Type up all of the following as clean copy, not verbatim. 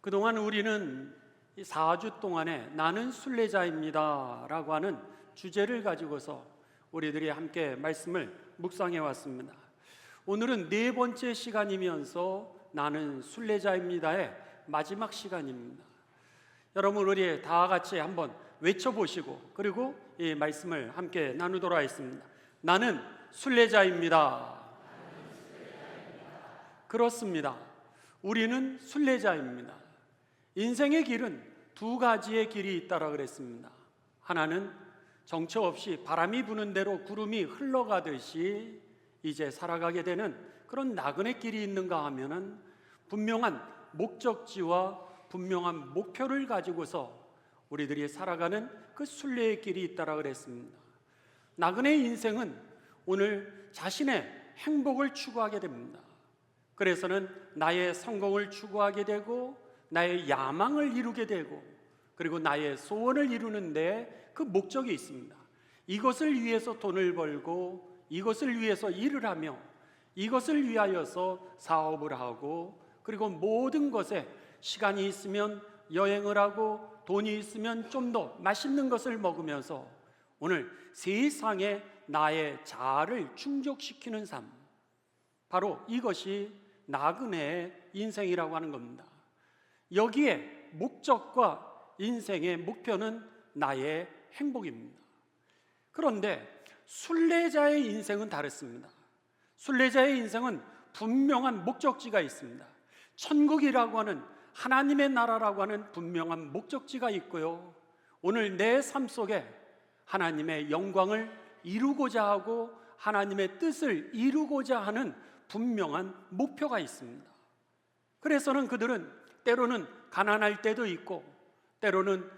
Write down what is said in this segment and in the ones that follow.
그동안 우리는 이 4주 동안에 나는 순례자입니다 라고 하는 주제를 가지고서 우리들이 함께 말씀을 묵상해 왔습니다. 오늘은 네 번째 시간이면서 나는 순례자입니다의 마지막 시간입니다. 여러분, 우리 다 같이 한번 외쳐보시고 그리고 이 말씀을 함께 나누도록 하겠습니다. 나는 순례자입니다. 그렇습니다. 우리는 순례자입니다. 인생의 길은 두 가지의 길이 있다라 그랬습니다. 하나는 정처 없이 바람이 부는 대로 구름이 흘러가듯이 이제 살아가게 되는 그런 나그네 길이 있는가 하면은 분명한 목적지와 분명한 목표를 가지고서 우리들이 살아가는 그 순례의 길이 있다라 그랬습니다. 나그네의 인생은 오늘 자신의 행복을 추구하게 됩니다. 그래서는 나의 성공을 추구하게 되고 나의 야망을 이루게 되고 그리고 나의 소원을 이루는데 그 목적이 있습니다. 이것을 위해서 돈을 벌고 이것을 위해서 일을 하며 이것을 위하여서 사업을 하고 그리고 모든 것에 시간이 있으면 여행을 하고 돈이 있으면 좀 더 맛있는 것을 먹으면서 오늘 세상에 나의 자아를 충족시키는 삶, 바로 이것이 나그네의 인생이라고 하는 겁니다. 여기에 목적과 인생의 목표는 나의 행복입니다. 그런데 순례자의 인생은 다릅니다. 순례자의 인생은 분명한 목적지가 있습니다. 천국이라고 하는 하나님의 나라라고 하는 분명한 목적지가 있고요, 오늘 내 삶 속에 하나님의 영광을 이루고자 하고 하나님의 뜻을 이루고자 하는 분명한 목표가 있습니다. 그래서는 그들은 때로는 가난할 때도 있고 때로는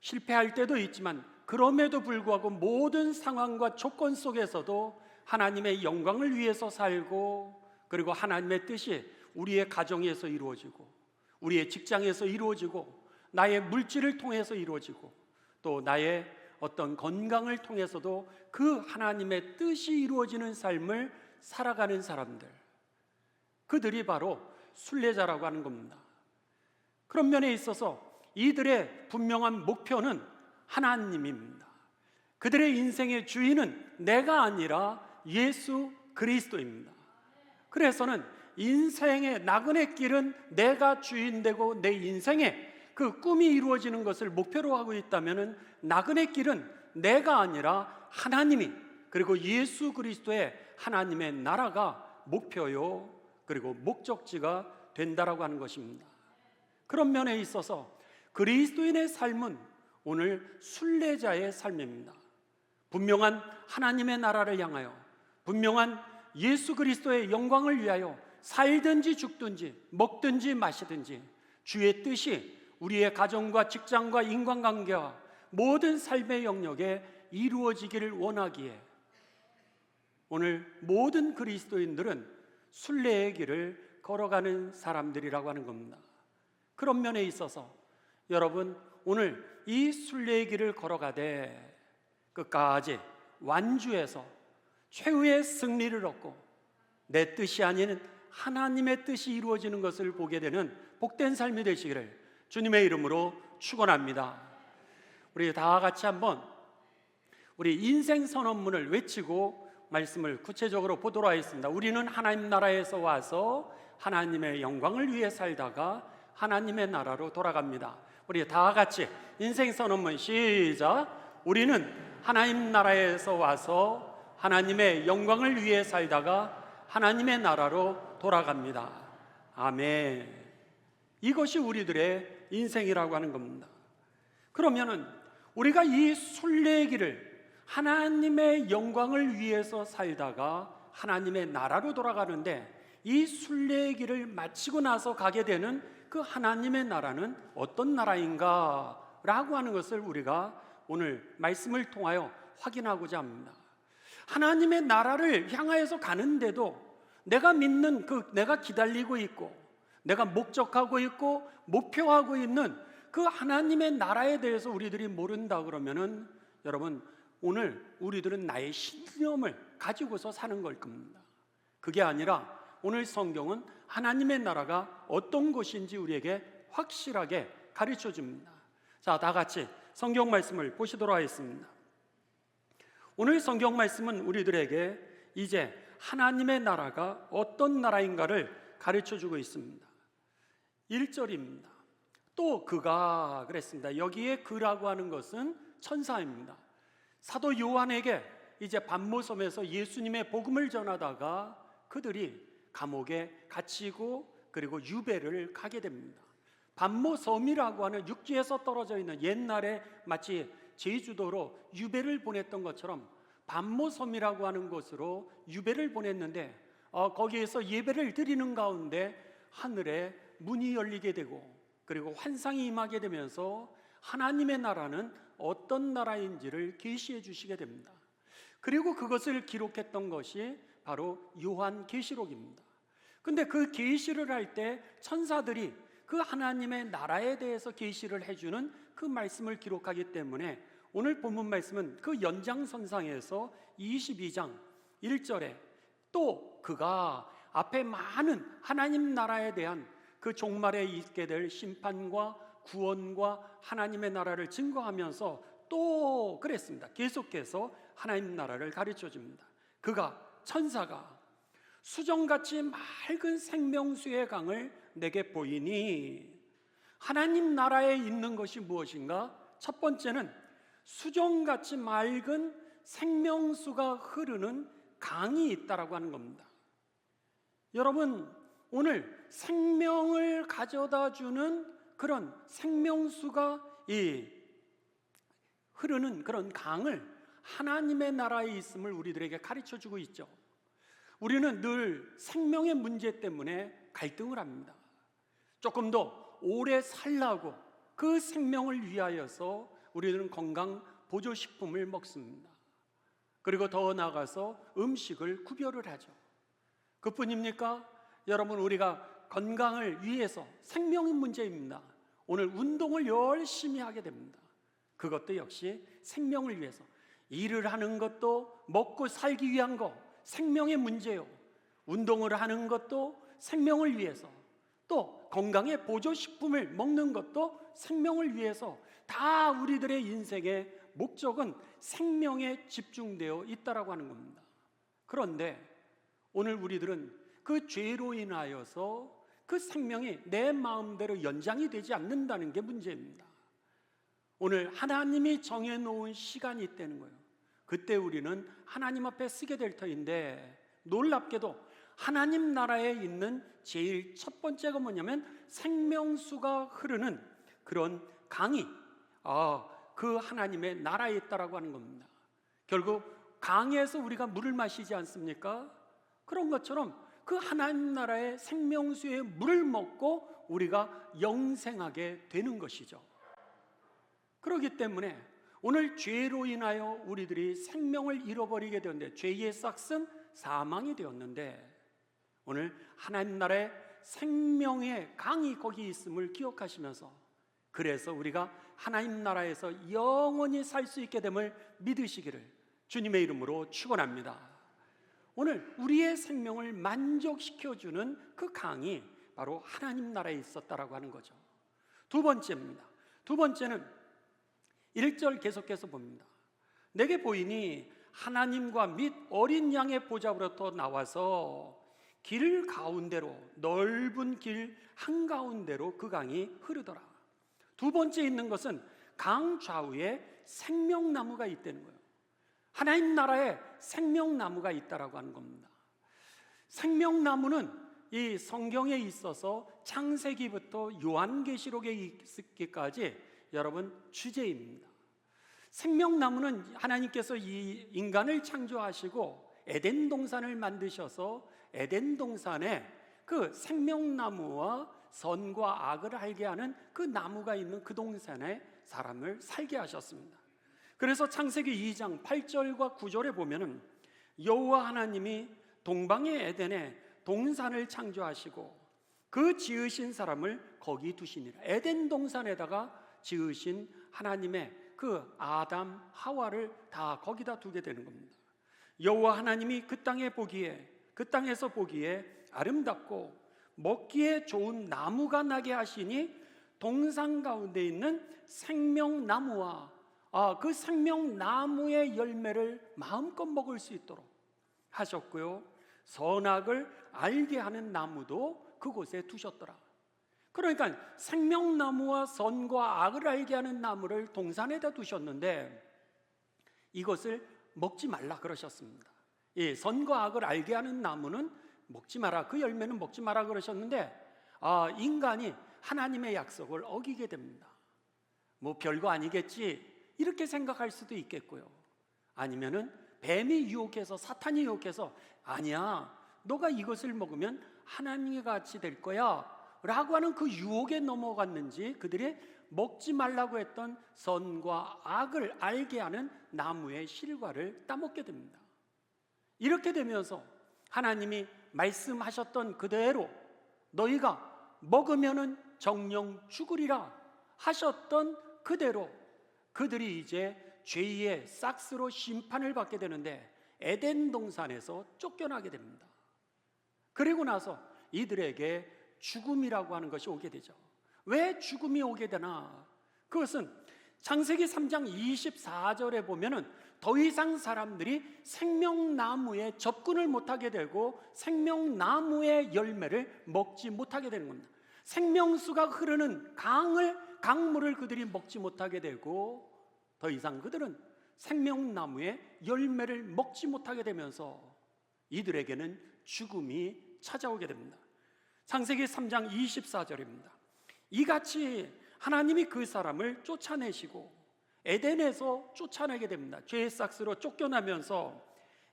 실패할 때도 있지만 그럼에도 불구하고 모든 상황과 조건 속에서도 하나님의 영광을 위해서 살고 그리고 하나님의 뜻이 우리의 가정에서 이루어지고 우리의 직장에서 이루어지고 나의 물질을 통해서 이루어지고 또 나의 어떤 건강을 통해서도 그 하나님의 뜻이 이루어지는 삶을 살아가는 사람들, 그들이 바로 순례자라고 하는 겁니다. 그런 면에 있어서 이들의 분명한 목표는 하나님입니다. 그들의 인생의 주인은 내가 아니라 예수 그리스도입니다. 그래서는 인생의 나그네 길은 내가 주인 되고 내 인생의 그 꿈이 이루어지는 것을 목표로 하고 있다면 나그네 길은 내가 아니라 하나님이 그리고 예수 그리스도의 하나님의 나라가 목표요 그리고 목적지가 된다라고 하는 것입니다. 그런 면에 있어서 그리스도인의 삶은 오늘 순례자의 삶입니다. 분명한 하나님의 나라를 향하여 분명한 예수 그리스도의 영광을 위하여 살든지 죽든지 먹든지 마시든지 주의 뜻이 우리의 가정과 직장과 인간관계와 모든 삶의 영역에 이루어지기를 원하기에 오늘 모든 그리스도인들은 순례의 길을 걸어가는 사람들이라고 하는 겁니다. 그런 면에 있어서 여러분, 오늘 이 순례의 길을 걸어가되 끝까지 완주해서 최후의 승리를 얻고 내 뜻이 아닌 하나님의 뜻이 이루어지는 것을 보게 되는 복된 삶이 되시기를 주님의 이름으로 축원합니다. 우리 다 같이 한번 우리 인생 선언문을 외치고 말씀을 구체적으로 보도록 하겠습니다. 우리는 하나님 나라에서 와서 하나님의 영광을 위해 살다가 하나님의 나라로 돌아갑니다. 우리 다 같이 인생 선언문 시작. 우리는 하나님 나라에서 와서 하나님의 영광을 위해 살다가 하나님의 나라로 돌아갑니다. 아멘. 이것이 우리들의 인생이라고 하는 겁니다. 그러면은 우리가 이 순례의 길을 하나님의 영광을 위해서 살다가 하나님의 나라로 돌아가는데 이 순례의 길을 마치고 나서 가게 되는 그 하나님의 나라는 어떤 나라인가 라고 하는 것을 우리가 오늘 말씀을 통하여 확인하고자 합니다. 하나님의 나라를 향하여서 가는데도 내가 믿는 내가 기다리고 있고 내가 목적하고 있고 목표하고 있는 그 하나님의 나라에 대해서 우리들이 모른다 그러면은 여러분, 오늘 우리들은 나의 신념을 가지고서 사는 걸 겁니다. 그게 아니라 오늘 성경은 하나님의 나라가 어떤 것인지 우리에게 확실하게 가르쳐 줍니다. 자, 다 같이 성경 말씀을 보시도록 하겠습니다. 오늘 성경 말씀은 우리들에게 이제 하나님의 나라가 어떤 나라인가를 가르쳐 주고 있습니다. 1절입니다. 또 그가 그랬습니다. 여기에 그라고 하는 것은 천사입니다. 사도 요한에게 이제 반모섬에서 예수님의 복음을 전하다가 그들이 감옥에 갇히고 그리고 유배를 가게 됩니다. 반모섬이라고 하는 육지에서 떨어져 있는, 옛날에 마치 제주도로 유배를 보냈던 것처럼 반모섬이라고 하는 곳으로 유배를 보냈는데, 거기에서 예배를 드리는 가운데 하늘에 문이 열리게 되고 그리고 환상이 임하게 되면서 하나님의 나라는 어떤 나라인지를 계시해 주시게 됩니다. 그리고 그것을 기록했던 것이 바로 요한계시록입니다. 근데 그 계시를 할 때 천사들이 그 하나님의 나라에 대해서 계시를 해주는 그 말씀을 기록하기 때문에 오늘 본문 말씀은 그 연장선상에서 22장 1절에 또 그가 앞에 많은 하나님 나라에 대한 그 종말에 있게 될 심판과 구원과 하나님의 나라를 증거하면서 또 그랬습니다. 계속해서 하나님 나라를 가르쳐 줍니다. 그가, 천사가 수정같이 맑은 생명수의 강을 내게 보이니, 하나님 나라에 있는 것이 무엇인가? 첫 번째는 수정같이 맑은 생명수가 흐르는 강이 있다라고 하는 겁니다. 여러분, 오늘 생명을 가져다 주는 그런 생명수가 흐르는 그런 강을 하나님의 나라에 있음을 우리들에게 가르쳐 주고 있죠. 우리는 늘 생명의 문제 때문에 갈등을 합니다. 조금 더 오래 살라고 그 생명을 위하여서 우리들은 건강 보조식품을 먹습니다. 그리고 더 나아가서 음식을 구별을 하죠. 그뿐입니까? 여러분, 우리가 건강을 위해서, 생명의 문제입니다. 오늘 운동을 열심히 하게 됩니다. 그것도 역시 생명을 위해서. 일을 하는 것도 먹고 살기 위한 거, 생명의 문제요. 운동을 하는 것도 생명을 위해서, 또 건강의 보조식품을 먹는 것도 생명을 위해서. 다 우리들의 인생의 목적은 생명에 집중되어 있다라고 하는 겁니다. 그런데 오늘 우리들은 그 죄로 인하여서 그 생명이 내 마음대로 연장이 되지 않는다는 게 문제입니다. 오늘 하나님이 정해놓은 시간이 있다는 거예요. 그때 우리는 하나님 앞에 쓰게 될 터인데, 놀랍게도 하나님 나라에 있는 제일 첫 번째가 뭐냐면 생명수가 흐르는 그런 강이 그 하나님의 나라에 있다라고 하는 겁니다. 결국 강에서 우리가 물을 마시지 않습니까? 그런 것처럼 그 하나님 나라의 생명수의 물을 먹고 우리가 영생하게 되는 것이죠. 그렇기 때문에 오늘 죄로 인하여 우리들이 생명을 잃어버리게 되었는데, 죄의 싹은 사망이 되었는데, 오늘 하나님 나라의 생명의 강이 거기 있음을 기억하시면서, 그래서 우리가 하나님 나라에서 영원히 살 수 있게 됨을 믿으시기를 주님의 이름으로 축원합니다. 오늘 우리의 생명을 만족시켜주는 그 강이 바로 하나님 나라에 있었다라고 하는 거죠. 두 번째입니다. 두 번째는 1절 계속해서 봅니다. 내게 보이니 하나님과 및 어린 양의 보좌로부터 나와서 길 가운데로, 넓은 길 한가운데로 그 강이 흐르더라. 두 번째 있는 것은 강 좌우에 생명나무가 있다는 거예요. 하나님 나라에 생명나무가 있다라고 하는 겁니다. 생명나무는 이 성경에 있어서 창세기부터 요한계시록에 있기까지 여러분 주제입니다. 생명나무는 하나님께서 이 인간을 창조하시고 에덴 동산을 만드셔서 에덴 동산에 그 생명나무와 선과 악을 알게 하는 그 나무가 있는 그 동산에 사람을 살게 하셨습니다. 그래서 창세기 2장 8절과 9절에 보면은 여호와 하나님이 동방의 에덴에 동산을 창조하시고 그 지으신 사람을 거기 두시니라. 에덴 동산에다가 지으신 하나님의 그 아담 하와를 다 거기다 두게 되는 겁니다. 여호와 하나님이 그 땅에서 보기에 아름답고 먹기에 좋은 나무가 나게 하시니 동산 가운데 있는 생명나무와 그 생명나무의 열매를 마음껏 먹을 수 있도록 하셨고요, 선악을 알게 하는 나무도 그곳에 두셨더라. 그러니까 생명나무와 선과 악을 알게 하는 나무를 동산에다 두셨는데 이것을 먹지 말라 그러셨습니다. 선과 악을 알게 하는 나무는 먹지 마라, 그 열매는 먹지 마라 그러셨는데 인간이 하나님의 약속을 어기게 됩니다. 뭐 별거 아니겠지 이렇게 생각할 수도 있겠고요, 아니면은 뱀이 유혹해서, 사탄이 유혹해서 아니야, 너가 이것을 먹으면 하나님과 같이 될 거야 라고 하는 그 유혹에 넘어갔는지 그들이 먹지 말라고 했던 선과 악을 알게 하는 나무의 실과를 따먹게 됩니다. 이렇게 되면서 하나님이 말씀하셨던 그대로 너희가 먹으면은 정령 죽으리라 하셨던 그대로 그들이 이제 죄의 싹스로 심판을 받게 되는데 에덴 동산에서 쫓겨나게 됩니다. 그리고 나서 이들에게 죽음이라고 하는 것이 오게 되죠. 왜 죽음이 오게 되나? 그것은 창세기 3장 24절에 보면은 더 이상 사람들이 생명나무에 접근을 못하게 되고 생명나무의 열매를 먹지 못하게 되는 겁니다. 생명수가 흐르는 강물을 그들이 먹지 못하게 되고 더 이상 그들은 생명나무의 열매를 먹지 못하게 되면서 이들에게는 죽음이 찾아오게 됩니다. 창세기 3장 24절입니다. 이같이 하나님이 그 사람을 쫓아내시고 에덴에서 쫓아내게 됩니다. 죄의 싹스로 쫓겨나면서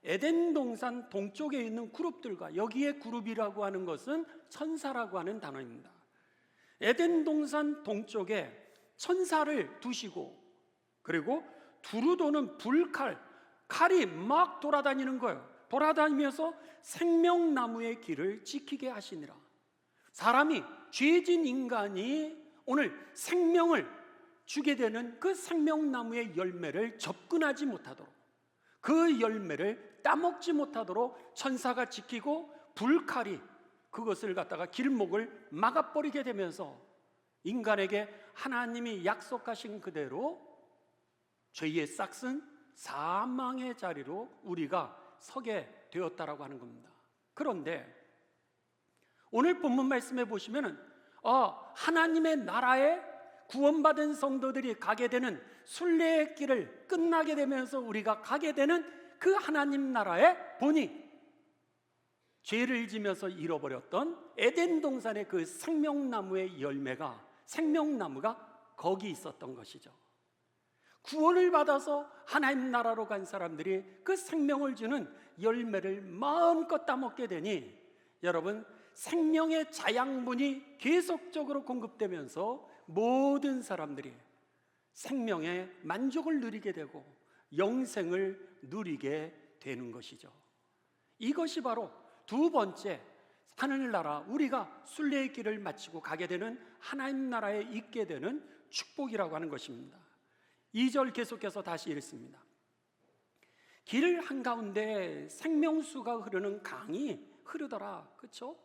에덴 동산 동쪽에 있는 그룹들과, 여기에 그룹이라고 하는 것은 천사라고 하는 단어입니다. 에덴 동산 동쪽에 천사를 두시고 그리고 두루 도는 칼이 막 돌아다니는 거예요. 돌아다니면서 생명나무의 길을 지키게 하시니라. 사람이, 죄진 인간이 오늘 생명을 주게 되는 그 생명나무의 열매를 접근하지 못하도록, 그 열매를 따먹지 못하도록 천사가 지키고 불칼이 그것을 갖다가 길목을 막아버리게 되면서 인간에게 하나님이 약속하신 그대로 죄의 싹슨 사망의 자리로 우리가 서게 되었다라고 하는 겁니다. 그런데 오늘 본문 말씀에 보시면은 하나님의 나라에 구원받은 성도들이 가게 되는 순례의 길을 끝나게 되면서 우리가 가게 되는 그 하나님 나라의 본이 죄를 지면서 잃어버렸던 에덴 동산의 그 생명나무의 열매가, 생명나무가 거기 있었던 것이죠. 구원을 받아서 하나님 나라로 간 사람들이 그 생명을 주는 열매를 마음껏 따먹게 되니 여러분, 생명의 자양분이 계속적으로 공급되면서 모든 사람들이 생명의 만족을 누리게 되고 영생을 누리게 되는 것이죠. 이것이 바로 두 번째 하늘나라, 우리가 순례의 길을 마치고 가게 되는 하나님 나라에 있게 되는 축복이라고 하는 것입니다. 2절 계속해서 다시 읽습니다. 길 한가운데 생명수가 흐르는 강이 흐르더라. 그렇죠?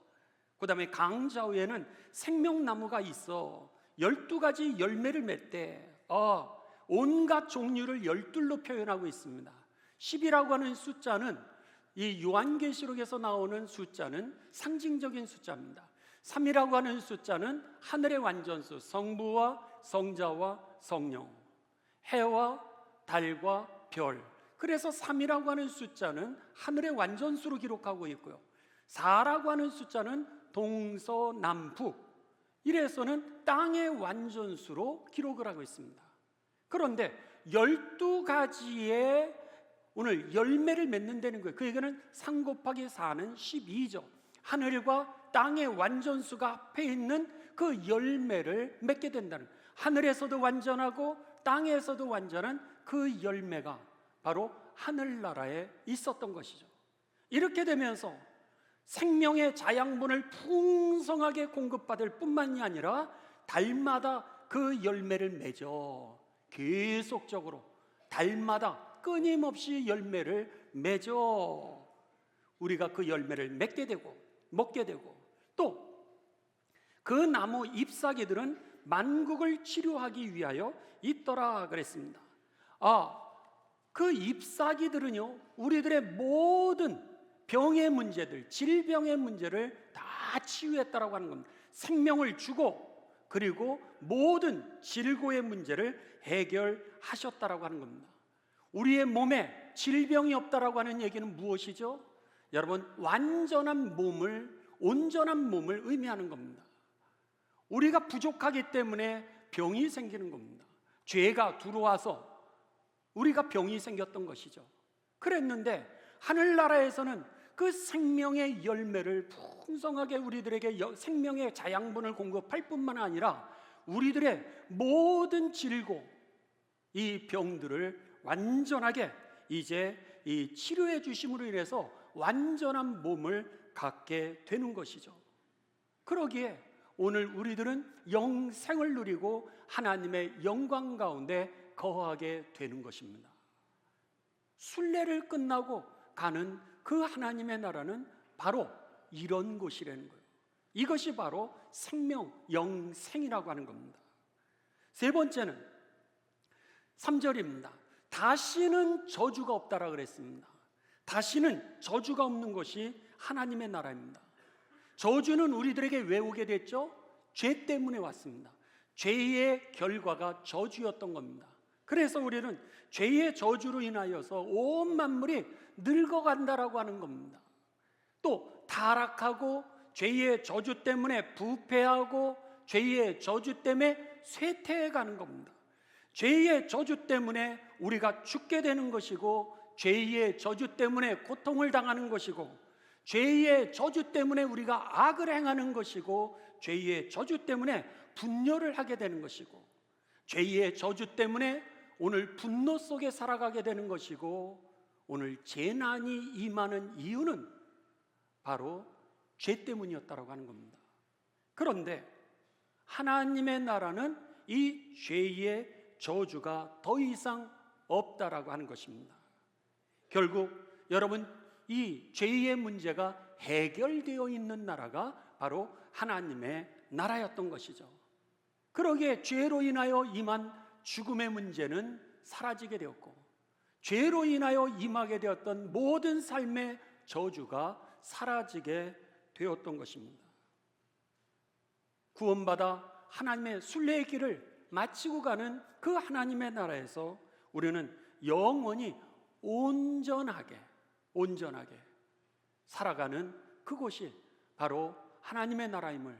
그 다음에 강 좌우에는 생명나무가 있어 12가지 열매를 맺대. 온갖 종류를 12로 표현하고 있습니다. 10이라고 하는 숫자는 이 요한계시록에서 나오는 숫자는 상징적인 숫자입니다. 3이라고 하는 숫자는 하늘의 완전수, 성부와 성자와 성령, 해와 달과 별. 그래서 3이라고 하는 숫자는 하늘의 완전수로 기록하고 있고요, 4라고 하는 숫자는 동서남북, 이래서는 땅의 완전수로 기록을 하고 있습니다. 그런데 12가지의 오늘 열매를 맺는다는 거예요. 그 얘기는 3 곱하기 4는 12죠. 하늘과 땅의 완전수가 앞에 있는 그 열매를 맺게 된다는 거예요. 하늘에서도 완전하고 땅에서도 완전한 그 열매가 바로 하늘나라에 있었던 것이죠. 이렇게 되면서 생명의 자양분을 풍성하게 공급받을 뿐만이 아니라 달마다 그 열매를 맺어 계속적으로 달마다 끊임없이 열매를 맺어 우리가 그 열매를 맺게 되고 먹게 되고, 또 그 나무 잎사귀들은 만국을 치료하기 위하여 있더라 그랬습니다. 그 잎사귀들은요, 우리들의 모든 병의 문제들, 질병의 문제를 다 치유했다라고 하는 겁니다. 생명을 주고 그리고 모든 질고의 문제를 해결하셨다라고 하는 겁니다. 우리의 몸에 질병이 없다라고 하는 얘기는 무엇이죠? 여러분, 완전한 몸을, 온전한 몸을 의미하는 겁니다. 우리가 부족하기 때문에 병이 생기는 겁니다. 죄가 들어와서 우리가 병이 생겼던 것이죠. 그랬는데 하늘나라에서는 그 생명의 열매를 풍성하게 우리들에게 생명의 자양분을 공급할 뿐만 아니라 우리들의 모든 질고 이 병들을 완전하게 이제 이 치료해 주심으로 인해서 완전한 몸을 갖게 되는 것이죠. 그러기에 오늘 우리들은 영생을 누리고 하나님의 영광 가운데 거하게 되는 것입니다. 순례를 끝나고 가는 그 하나님의 나라는 바로 이런 곳이라는 거예요. 이것이 바로 생명, 영생이라고 하는 겁니다. 세 번째는 3절입니다. 다시는 저주가 없다라 그랬습니다. 다시는 저주가 없는 것이 하나님의 나라입니다. 저주는 우리들에게 왜 오게 됐죠? 죄 때문에 왔습니다. 죄의 결과가 저주였던 겁니다. 그래서 우리는 죄의 저주로 인하여서 온 만물이 늙어간다라고 하는 겁니다. 또 타락하고 죄의 저주 때문에 부패하고 죄의 저주 때문에 쇠퇴해가는 겁니다. 죄의 저주 때문에 우리가 죽게 되는 것이고, 죄의 저주 때문에 고통을 당하는 것이고, 죄의 저주 때문에 우리가 악을 행하는 것이고, 죄의 저주 때문에 분열을 하게 되는 것이고, 죄의 저주 때문에 오늘 분노 속에 살아가게 되는 것이고, 오늘 재난이 임하는 이유는 바로 죄 때문이었다고 하는 겁니다. 그런데 하나님의 나라는 이 죄의 저주가 더 이상 없다라고 하는 것입니다. 결국 여러분, 이 죄의 문제가 해결되어 있는 나라가 바로 하나님의 나라였던 것이죠. 그러기에 죄로 인하여 임한 죽음의 문제는 사라지게 되었고, 죄로 인하여 임하게 되었던 모든 삶의 저주가 사라지게 되었던 것입니다. 구원받아 하나님의 순례의 길을 마치고 가는 그 하나님의 나라에서 우리는 영원히 온전하게 살아가는 그곳이 바로 하나님의 나라임을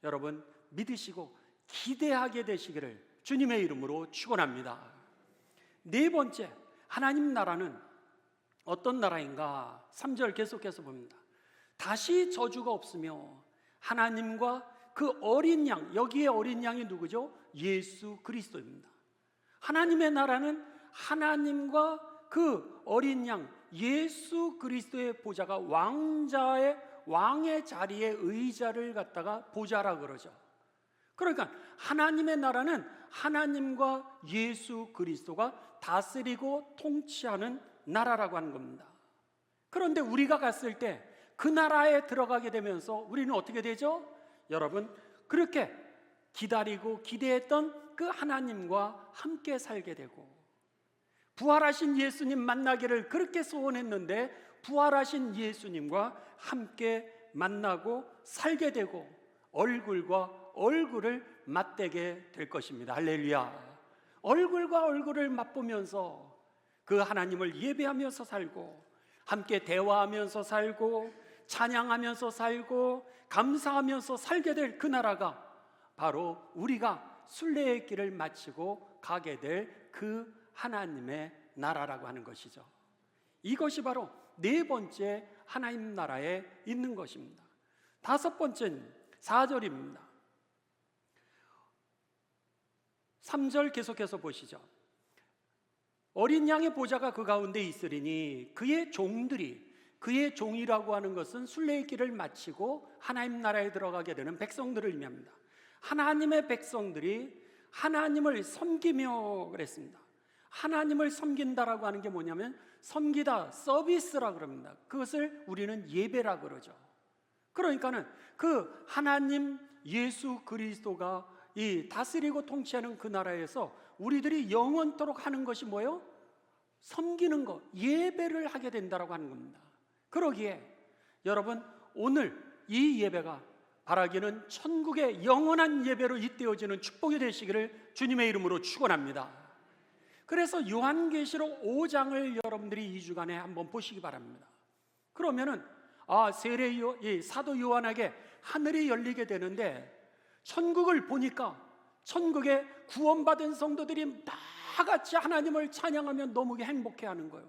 여러분 믿으시고 기대하게 되시기를 주님의 이름으로 축원합니다. 네 번째, 하나님 나라는 어떤 나라인가? 3절 계속해서 봅니다. 다시 저주가 없으며 하나님과 그 어린 양, 여기에 어린 양이 누구죠? 예수 그리스도입니다. 하나님의 나라는 하나님과 그 어린 양 예수 그리스도의 보좌가 왕의 자리에 의자를 갖다가 보좌라 그러죠. 그러니까 하나님의 나라는 하나님과 예수 그리스도가 다스리고 통치하는 나라라고 하는 겁니다. 그런데 우리가 갔을 때 그 나라에 들어가게 되면서 우리는 어떻게 되죠? 여러분, 그렇게 기다리고 기대했던 그 하나님과 함께 살게 되고, 부활하신 예수님 만나기를 그렇게 소원했는데 부활하신 예수님과 함께 만나고 살게 되고, 얼굴과 얼굴을 맞대게 될 것입니다. 할렐루야. 얼굴과 얼굴을 맛보면서 그 하나님을 예배하면서 살고, 함께 대화하면서 살고, 찬양하면서 살고, 감사하면서 살게 될 그 나라가 바로 우리가 순례의 길을 마치고 가게 될 그 하나님의 나라라고 하는 것이죠. 이것이 바로 네 번째 하나님 나라에 있는 것입니다. 다섯 번째는 4절입니다. 3절 계속해서 보시죠. 어린 양의 보좌가 그 가운데 있으리니 그의 종들이, 그의 종이라고 하는 것은 순례의 길을 마치고 하나님 나라에 들어가게 되는 백성들을 의미합니다. 하나님의 백성들이 하나님을 섬기며 그랬습니다. 하나님을 섬긴다라고 하는 게 뭐냐면 섬기다, 서비스라 그럽니다. 그것을 우리는 예배라 그러죠. 그러니까는 그 하나님 예수 그리스도가 이 다스리고 통치하는 그 나라에서 우리들이 영원토록 하는 것이 뭐예요? 섬기는 것, 예배를 하게 된다라고 하는 겁니다. 그러기에 여러분, 오늘 이 예배가 바라기는 천국의 영원한 예배로 잇대어지는 축복이 되시기를 주님의 이름으로 축원합니다. 그래서 요한계시록 5장을 여러분들이 2주간에 한번 보시기 바랍니다. 그러면은 이 사도 요한에게 하늘이 열리게 되는데, 천국을 보니까 천국에 구원받은 성도들이 다 같이 하나님을 찬양하며 너무 행복해하는 거예요.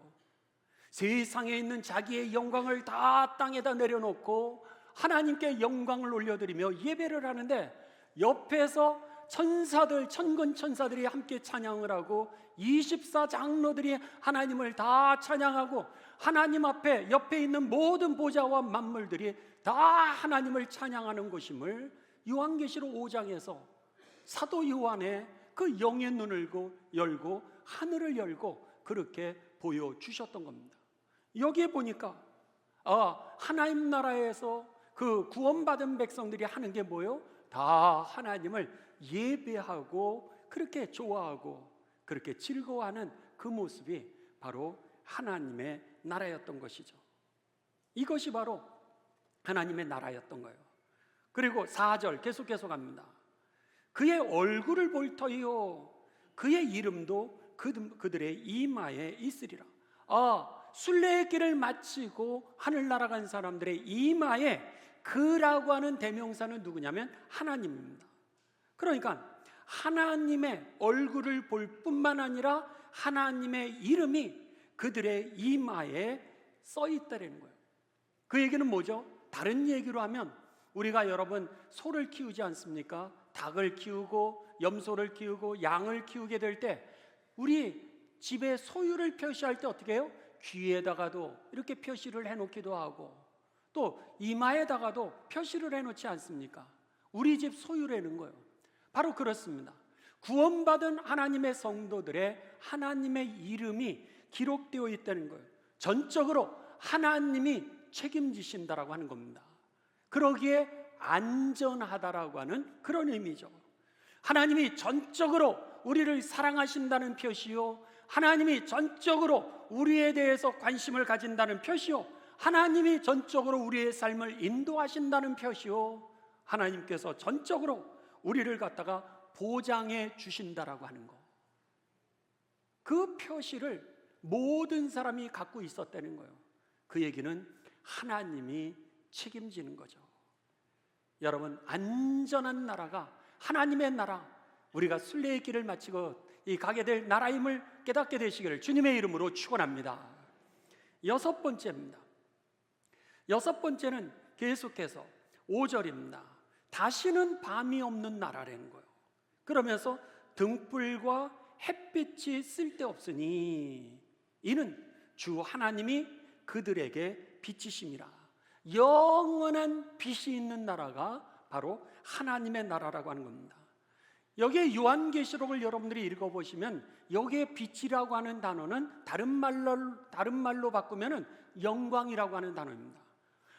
세상에 있는 자기의 영광을 다 땅에다 내려놓고 하나님께 영광을 올려드리며 예배를 하는데, 옆에서 천사들, 천군 천사들이 함께 찬양을 하고 24장로들이 하나님을 다 찬양하고, 하나님 앞에 옆에 있는 모든 보좌와 만물들이 다 하나님을 찬양하는 것임을 요한계시록 5장에서 사도 요한의 그 영의 눈을 열고 하늘을 열고 그렇게 보여주셨던 겁니다. 여기에 보니까 하나님 나라에서 그 구원받은 백성들이 하는 게 뭐예요? 다 하나님을 예배하고 그렇게 좋아하고 그렇게 즐거워하는 그 모습이 바로 하나님의 나라였던 것이죠. 이것이 바로 하나님의 나라였던 거예요. 그리고 4절 계속 갑니다. 그의 얼굴을 볼 터이요 그의 이름도 그들의 이마에 있으리라. 순례의 길을 마치고 하늘 날아간 사람들의 이마에 그라고 하는 대명사는 누구냐면 하나님입니다. 그러니까 하나님의 얼굴을 볼 뿐만 아니라 하나님의 이름이 그들의 이마에 써 있다는 거예요. 그 얘기는 뭐죠? 다른 얘기로 하면 우리가 여러분 소를 키우지 않습니까? 닭을 키우고 염소를 키우고 양을 키우게 될 때 우리 집에 소유를 표시할 때 어떻게 해요? 귀에다가도 이렇게 표시를 해놓기도 하고 또 이마에다가도 표시를 해놓지 않습니까? 우리 집 소유라는 거예요. 바로 그렇습니다. 구원받은 하나님의 성도들의 하나님의 이름이 기록되어 있다는 거예요. 전적으로 하나님이 책임지신다라고 하는 겁니다. 그러기에 안전하다라고 하는 그런 의미죠. 하나님이 전적으로 우리를 사랑하신다는 표시요, 하나님이 전적으로 우리에 대해서 관심을 가진다는 표시요, 하나님이 전적으로 우리의 삶을 인도하신다는 표시요, 하나님께서 전적으로 우리를 갖다가 보장해 주신다라고 하는 거, 그 표시를 모든 사람이 갖고 있었다는 거예요. 그 얘기는 하나님이 책임지는 거죠. 여러분, 안전한 나라가 하나님의 나라, 우리가 순례의 길을 마치고 이 가게 될 나라임을 깨닫게 되시기를 주님의 이름으로 축원합니다. 여섯 번째는 계속해서 5절입니다. 다시는 밤이 없는 나라라는 거예요. 그러면서 등불과 햇빛이 쓸데없으니 이는 주 하나님이 그들에게 빛이심이라. 영원한 빛이 있는 나라가 바로 하나님의 나라라고 하는 겁니다. 여기에 요한계시록을 여러분들이 읽어보시면 여기에 빛이라고 하는 단어는 다른 말로 바꾸면 영광이라고 하는 단어입니다.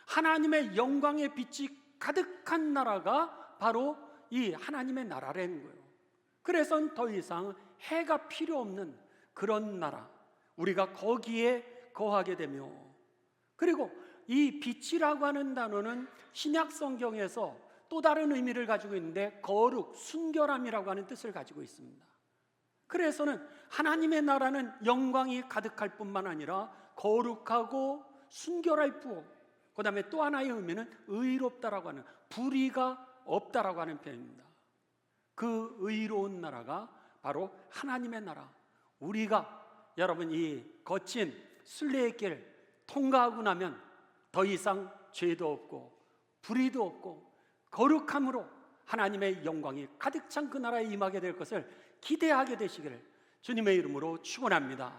하나님의 영광의 빛이 가득한 나라가 바로 이 하나님의 나라라는 거예요. 그래서 더 이상 해가 필요 없는 그런 나라, 우리가 거기에 거하게 되며, 그리고 이 빛이라고 하는 단어는 신약 성경에서 또 다른 의미를 가지고 있는데 거룩, 순결함이라고 하는 뜻을 가지고 있습니다. 그래서는 하나님의 나라는 영광이 가득할 뿐만 아니라 거룩하고 순결할 뿐, 그 다음에 또 하나의 의미는 의롭다라고 하는, 불의가 없다라고 하는 표현입니다. 그 의로운 나라가 바로 하나님의 나라. 우리가 여러분 이 거친 순례의 길 통과하고 나면 더 이상 죄도 없고 불의도 없고 거룩함으로 하나님의 영광이 가득 찬 그 나라에 임하게 될 것을 기대하게 되시기를 주님의 이름으로 축원합니다.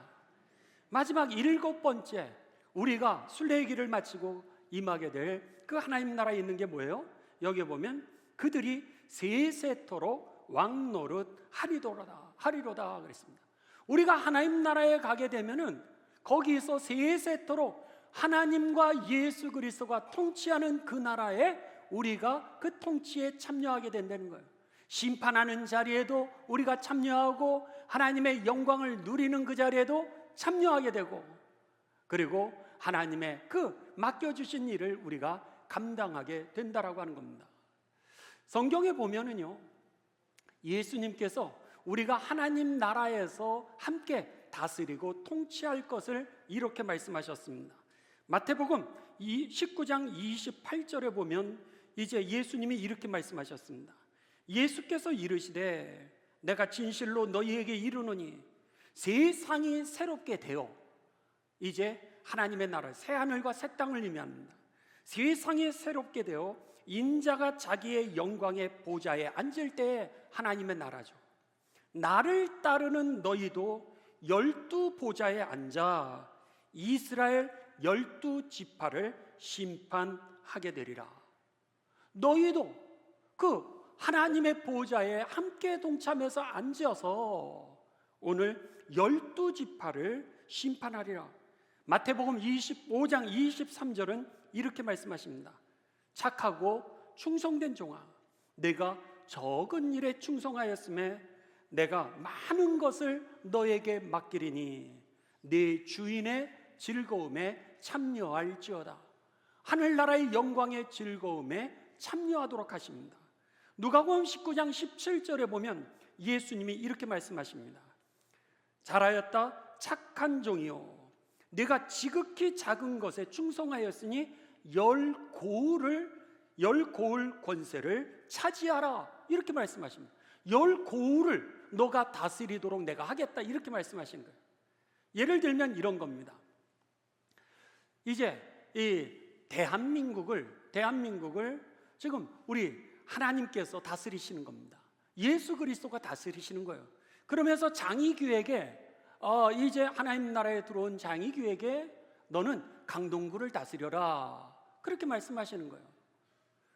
마지막 7번째, 우리가 순례의 길을 마치고 임하게 될 그 하나님 나라에 있는 게 뭐예요? 여기에 보면 그들이 세세토록 왕노릇 하리로다 그랬습니다. 우리가 하나님 나라에 가게 되면은 거기서 세세토록 하나님과 예수 그리스도가 통치하는 그 나라에 우리가 그 통치에 참여하게 된다는 거예요. 심판하는 자리에도 우리가 참여하고 하나님의 영광을 누리는 그 자리에도 참여하게 되고, 그리고 하나님의 그 맡겨주신 일을 우리가 감당하게 된다라고 하는 겁니다. 성경에 보면은요, 예수님께서 우리가 하나님 나라에서 함께 다스리고 통치할 것을 이렇게 말씀하셨습니다. 마태복음 19장 28절에 보면 이제 예수님이 이렇게 말씀하셨습니다. 예수께서 이르시되 내가 진실로 너희에게 이르노니 세상이 새롭게 되어, 이제 하나님의 나라 새 하늘과 새 땅을 의미합니다. 세상이 새롭게 되어 인자가 자기의 영광의 보좌에 앉을 때에 하나님의 나라죠. 나를 따르는 너희도 12 보좌에 앉아 이스라엘 12지파를 심판하게 되리라. 너희도 그 하나님의 보좌에 함께 동참해서 앉아서 오늘 12지파를 심판하리라. 마태복음 25장 23절은 이렇게 말씀하십니다. 착하고 충성된 종아, 내가 적은 일에 충성하였음에 내가 많은 것을 너에게 맡기리니 네 주인의 즐거움에 참여할지어다. 하늘나라의 영광의 즐거움에 참여하도록 하십니다. 누가복음 19장 17절에 보면 예수님이 이렇게 말씀하십니다. 잘하였다 착한 종이요, 네가 지극히 작은 것에 충성하였으니 10고을 권세를 차지하라, 이렇게 말씀하십니다. 10고을을 너가 다스리도록 내가 하겠다, 이렇게 말씀하시는 거예요. 예를 들면 이런 겁니다. 이제 이 대한민국을 지금 우리 하나님께서 다스리시는 겁니다. 예수 그리스도가 다스리시는 거예요. 그러면서 장이규에게 이제 하나님 나라에 들어온 장이규에게 너는 강동구를 다스려라, 그렇게 말씀하시는 거예요.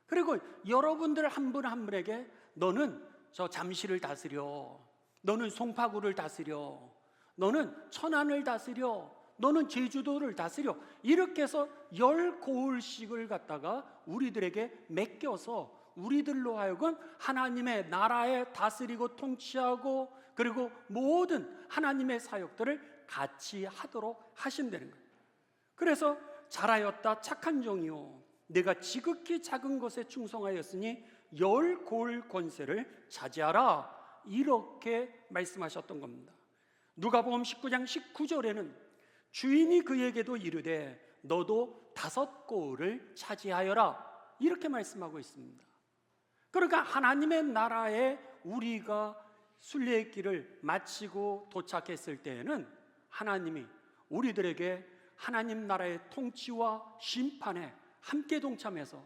그리고 여러분들 한 분 한 분에게 너는 저 잠시를 다스려, 너는 송파구를 다스려, 너는 천안을 다스려, 너는 제주도를 다스려, 이렇게 해서 10고을씩을 갖다가 우리들에게 맡겨서 우리들로 하여금 하나님의 나라에 다스리고 통치하고, 그리고 모든 하나님의 사역들을 같이 하도록 하신다는 거예요. 그래서 잘하였다 착한 종이요, 내가 지극히 작은 것에 충성하였으니 10고을 권세를 차지하라, 이렇게 말씀하셨던 겁니다. 누가복음 19장 19절에는 주인이 그에게도 이르되 너도 5고을을 차지하여라, 이렇게 말씀하고 있습니다. 그러니까 하나님의 나라에 우리가 순례의 길을 마치고 도착했을 때에는 하나님이 우리들에게 하나님 나라의 통치와 심판에 함께 동참해서,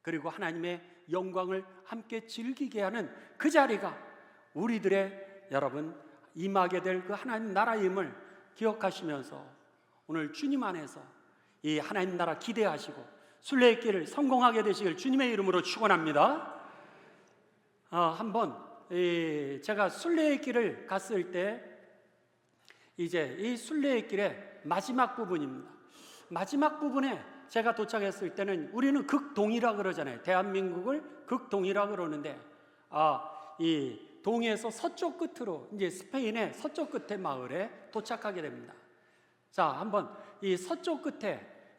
그리고 하나님의 영광을 함께 즐기게 하는 그 자리가 우리들의 여러분 임하게 될 그 하나님 나라임을 기억하시면서 오늘 주님 안에서 이 하나님 나라 기대하시고 순례의 길을 성공하게 되시길 주님의 이름으로 축원합니다. 한번 제가 순례의 길을 갔을 때 이제 이 순례의 길의 마지막 부분입니다. 마지막 부분에 제가 도착했을 때는 우리는 극동이라 그러잖아요. 대한민국을 극동이라 그러는데 이 동에서 서쪽 끝으로 이제 스페인의 서쪽 끝의 마을에 도착하게 됩니다. 자, 한번 이 서쪽 끝에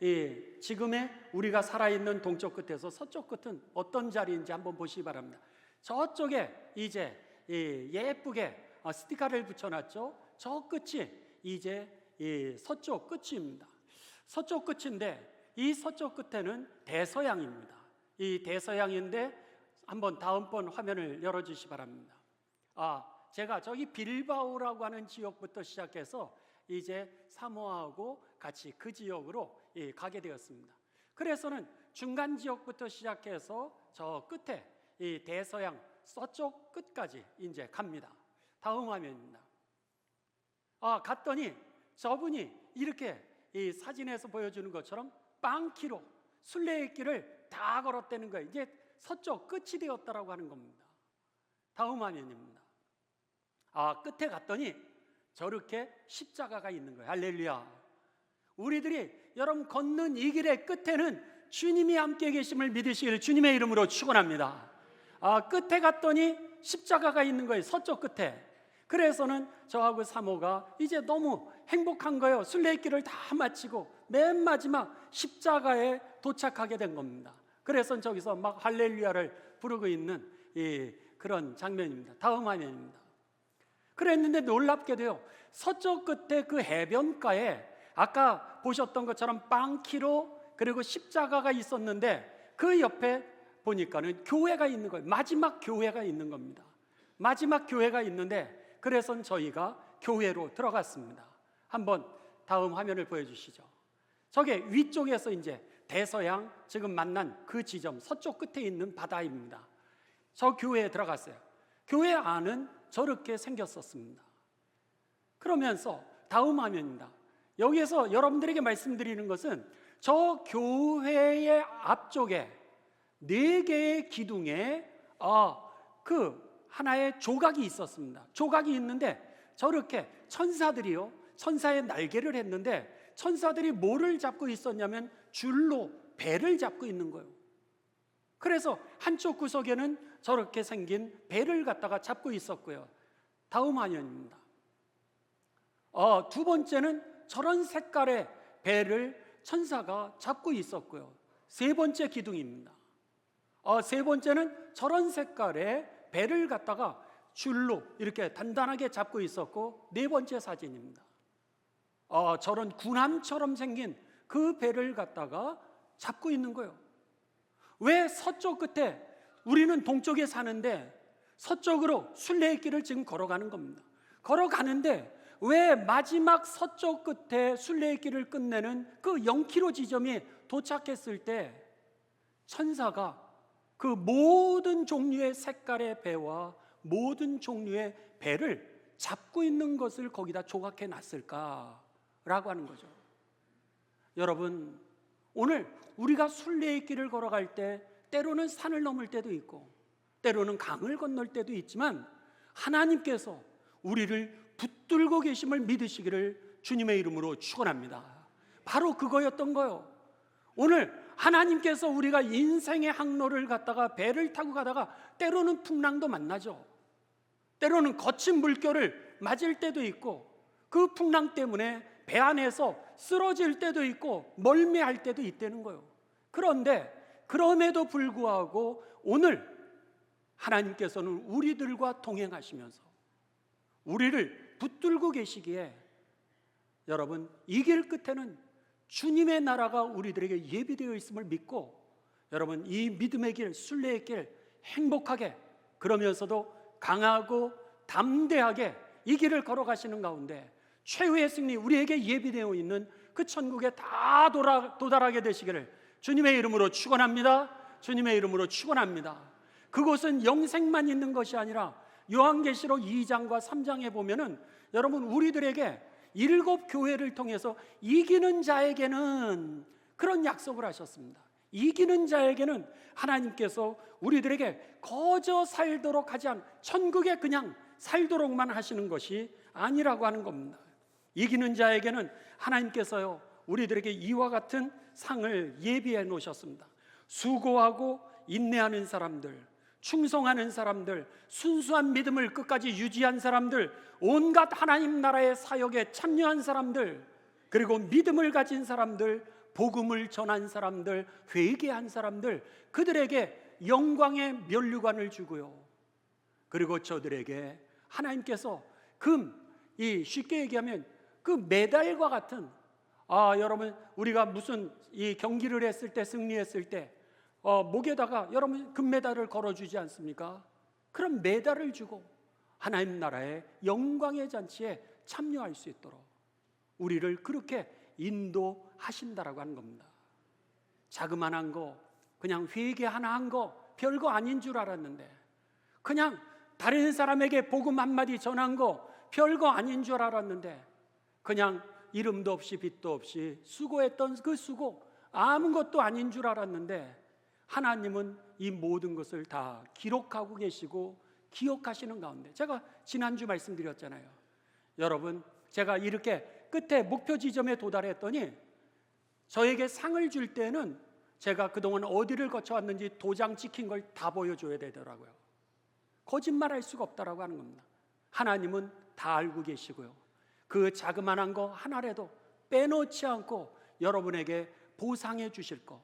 지금의 우리가 살아있는 동쪽 끝에서 서쪽 끝은 어떤 자리인지 한번 보시기 바랍니다. 저쪽에 이제 예쁘게 스티커를 붙여놨죠. 저 끝이 이제 서쪽 끝입니다. 서쪽 끝인데 이 서쪽 끝에는 대서양입니다. 이 대서양인데 한번 다음번 화면을 열어주시기 바랍니다. 제가 저기 빌바오라고 하는 지역부터 시작해서 이제 사모아하고 같이 그 지역으로 가게 되었습니다. 그래서는 중간 지역부터 시작해서 저 끝에 이 대서양 서쪽 끝까지 이제 갑니다. 다음 화면입니다. 갔더니 저분이 이렇게 이 사진에서 보여주는 것처럼 빵키로 순례의 길을 다 걸었다는 거예요. 이제 서쪽 끝이 되었다라고 하는 겁니다. 다음 화면입니다. 끝에 갔더니 저렇게 십자가가 있는 거예요. 할렐루야. 우리들이 여러분 걷는 이 길의 끝에는 주님이 함께 계심을 믿으시기를 주님의 이름으로 축원합니다. 끝에 갔더니 십자가가 있는 거예요, 서쪽 끝에. 그래서는 저하고 사모가 이제 너무 행복한 거예요. 순례길을 다 마치고 맨 마지막 십자가에 도착하게 된 겁니다. 그래서 저기서 막 할렐루야를 부르고 있는 그런 장면입니다. 다음 화면입니다. 그랬는데 놀랍게도요, 서쪽 끝에 그 해변가에 아까 보셨던 것처럼 빵키로 그리고 십자가가 있었는데 그 옆에 보니까는 교회가 있는 거예요. 마지막 교회가 있는 겁니다. 마지막 교회가 있는데 그래서 저희가 교회로 들어갔습니다. 한번 다음 화면을 보여주시죠. 저게 위쪽에서 이제 대서양 지금 만난 그 지점 서쪽 끝에 있는 바다입니다. 저 교회에 들어갔어요. 교회 안은 저렇게 생겼었습니다. 그러면서 다음 화면입니다. 여기에서 여러분들에게 말씀드리는 것은 저 교회의 앞쪽에 4개의 기둥에 그 하나의 조각이 있었습니다. 조각이 있는데 저렇게 천사들이요, 천사의 날개를 했는데 천사들이 뭐를 잡고 있었냐면 줄로 배를 잡고 있는 거예요. 그래서 한쪽 구석에는 저렇게 생긴 배를 갖다가 잡고 있었고요. 다음 화면입니다. 두 번째는 저런 색깔의 배를 천사가 잡고 있었고요. 세 번째 기둥입니다. 세 번째는 저런 색깔의 배를 갖다가 줄로 이렇게 단단하게 잡고 있었고, 네 번째 사진입니다. 저런 군함처럼 생긴 그 배를 갖다가 잡고 있는 거예요. 왜 서쪽 끝에, 우리는 동쪽에 사는데 서쪽으로 순례의 길을 지금 걸어가는 겁니다. 걸어가는데 왜 마지막 서쪽 끝에 순례의 길을 끝내는 그 0km 지점이 도착했을 때 천사가 그 모든 종류의 색깔의 배와 모든 종류의 배를 잡고 있는 것을 거기다 조각해 놨을까라고 하는 거죠. 여러분, 오늘 우리가 순례의 길을 걸어갈 때 때로는 산을 넘을 때도 있고 때로는 강을 건널 때도 있지만 하나님께서 우리를 붙들고 계심을 믿으시기를 주님의 이름으로 축원합니다. 바로 그거였던 거예요. 오늘 하나님께서 우리가 인생의 항로를 갖다가 배를 타고 가다가 때로는 풍랑도 만나죠. 때로는 거친 물결을 맞을 때도 있고 그 풍랑 때문에 배 안에서 쓰러질 때도 있고 멀미할 때도 있다는 거예요. 그런데 그럼에도 불구하고 오늘 하나님께서는 우리들과 동행하시면서 우리를 붙들고 계시기에 여러분, 이 길 끝에는 주님의 나라가 우리들에게 예비되어 있음을 믿고 여러분, 이 믿음의 길, 순례의 길 행복하게 그러면서도 강하고 담대하게 이 길을 걸어가시는 가운데 최후의 승리, 우리에게 예비되어 있는 그 천국에 다 도달하게 되시기를 주님의 이름으로 축원합니다. 주님의 이름으로 축원합니다. 그곳은 영생만 있는 것이 아니라 요한계시록 2장과 3장에 보면은 여러분, 우리들에게 7 교회를 통해서 이기는 자에게는 그런 약속을 하셨습니다. 이기는 자에게는 하나님께서 우리들에게 거저 살도록 하지 않은 천국에 그냥 살도록만 하시는 것이 아니라고 하는 겁니다. 이기는 자에게는 하나님께서요, 우리들에게 이와 같은 상을 예비해 놓으셨습니다. 수고하고 인내하는 사람들, 충성하는 사람들, 순수한 믿음을 끝까지 유지한 사람들, 온갖 하나님 나라의 사역에 참여한 사람들, 그리고 믿음을 가진 사람들, 복음을 전한 사람들, 회개한 사람들, 그들에게 영광의 면류관을 주고요. 그리고 저들에게 하나님께서 쉽게 얘기하면 그 메달과 같은, 여러분, 우리가 무슨 이 경기를 했을 때, 승리했을 때 목에다가 여러분 금메달을 걸어주지 않습니까? 그런 메달을 주고 하나님 나라의 영광의 잔치에 참여할 수 있도록 우리를 그렇게 인도하신다라고 하는 겁니다. 자그만한 거, 그냥 회개 하나 한 거 별거 아닌 줄 알았는데, 그냥 다른 사람에게 복음 한마디 전한 거 별거 아닌 줄 알았는데, 그냥 이름도 없이 빛도 없이 수고했던 그 수고 아무것도 아닌 줄 알았는데 하나님은 이 모든 것을 다 기록하고 계시고 기억하시는 가운데, 제가 지난주 말씀드렸잖아요. 여러분, 제가 이렇게 끝에 목표 지점에 도달했더니 저에게 상을 줄 때는 제가 그동안 어디를 거쳐왔는지 도장 찍힌 걸 다 보여줘야 되더라고요. 거짓말할 수가 없다라고 하는 겁니다. 하나님은 다 알고 계시고요, 그 자그마한 거 하나라도 빼놓지 않고 여러분에게 보상해 주실 것,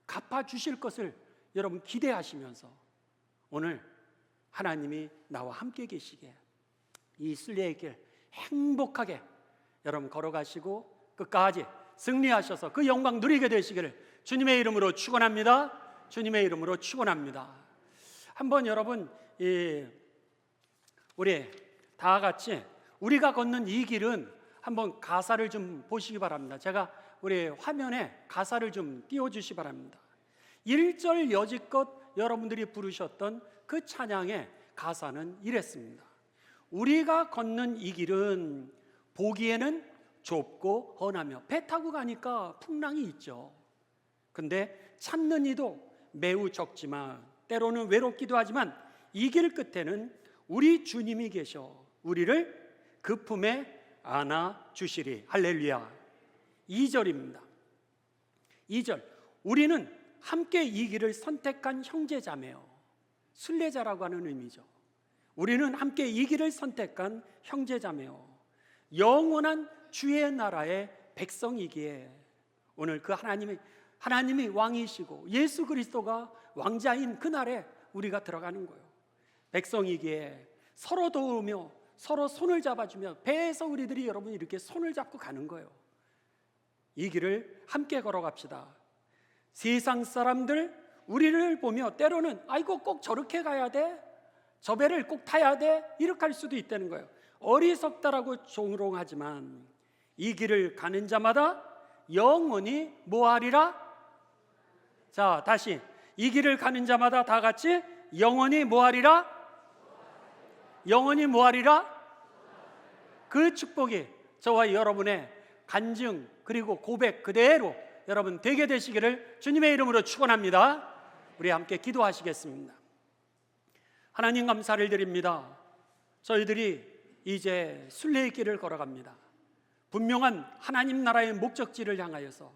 갚아 주실 것을 여러분 기대하시면서 오늘 하나님이 나와 함께 계시게 이 순례의 길 행복하게 여러분 걸어가시고 끝까지 승리하셔서 그 영광 누리게 되시기를 주님의 이름으로 축원합니다. 주님의 이름으로 축원합니다. 한번 여러분 우리 다 같이 우리가 걷는 이 길은 한번 가사를 좀 보시기 바랍니다. 제가 우리 화면에 가사를 좀 띄워주시기 바랍니다. 1절 여지껏 여러분들이 부르셨던 그 찬양의 가사는 이랬습니다. 우리가 걷는 이 길은 보기에는 좁고 험하며 배 타고 가니까 풍랑이 있죠. 근데 찾는 이도 매우 적지만 때로는 외롭기도 하지만 이 길 끝에는 우리 주님이 계셔 우리를 그 품에 안아 주시리. 할렐루야. 2절입니다. 2절, 우리는 함께 이 길을 선택한 형제자매요. 순례자라고 하는 의미죠. 우리는 함께 이 길을 선택한 형제자매요, 영원한 주의 나라의 백성이기에. 오늘 그 하나님이 왕이시고 예수 그리스도가 왕자인 그날에 우리가 들어가는 거예요. 백성이기에 서로 도우며 서로 손을 잡아주며 배에서 우리들이 여러분 이렇게 손을 잡고 가는 거예요. 이 길을 함께 걸어갑시다. 세상 사람들 우리를 보며 때로는 아이고 꼭 저렇게 가야 돼, 저 배를 꼭 타야 돼, 이렇게 할 수도 있다는 거예요. 어리석다라고 조롱하지만 이 길을 가는 자마다 영원히 뭐하리라? 자, 다시 이 길을 가는 자마다 다 같이 영원히 뭐하리라? 영원히 뭐하리라? 그 축복이 저와 여러분의 간증 그리고 고백 그대로 여러분 되게 되시기를 주님의 이름으로 축원합니다. 우리 함께 기도하시겠습니다. 하나님 감사를 드립니다. 저희들이 이제 순례의 길을 걸어갑니다. 분명한 하나님 나라의 목적지를 향하여서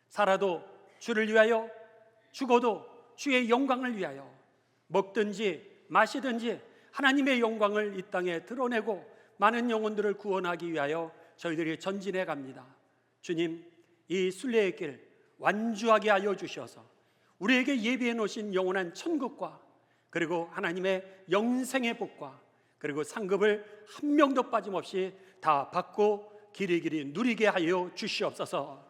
살아도 주를 위하여, 죽어도 주의 영광을 위하여, 먹든지 마시든지 하나님의 영광을 이 땅에 드러내고 많은 영혼들을 구원하기 위하여 저희들이 전진해 갑니다. 주님, 이 순례의 길 완주하게 하여 주셔서 우리에게 예비해 놓으신 영원한 천국과 그리고 하나님의 영생의 복과 그리고 상급을 한 명도 빠짐없이 다 받고 길이길이 누리게 하여 주시옵소서.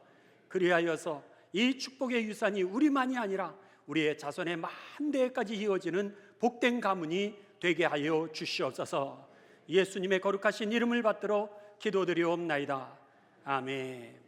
그리하여서 이 축복의 유산이 우리만이 아니라 우리의 자손의 만대까지 이어지는 복된 가문이 되게 하여 주시옵소서. 예수님의 거룩하신 이름을 받들어 기도드리옵나이다. 아멘.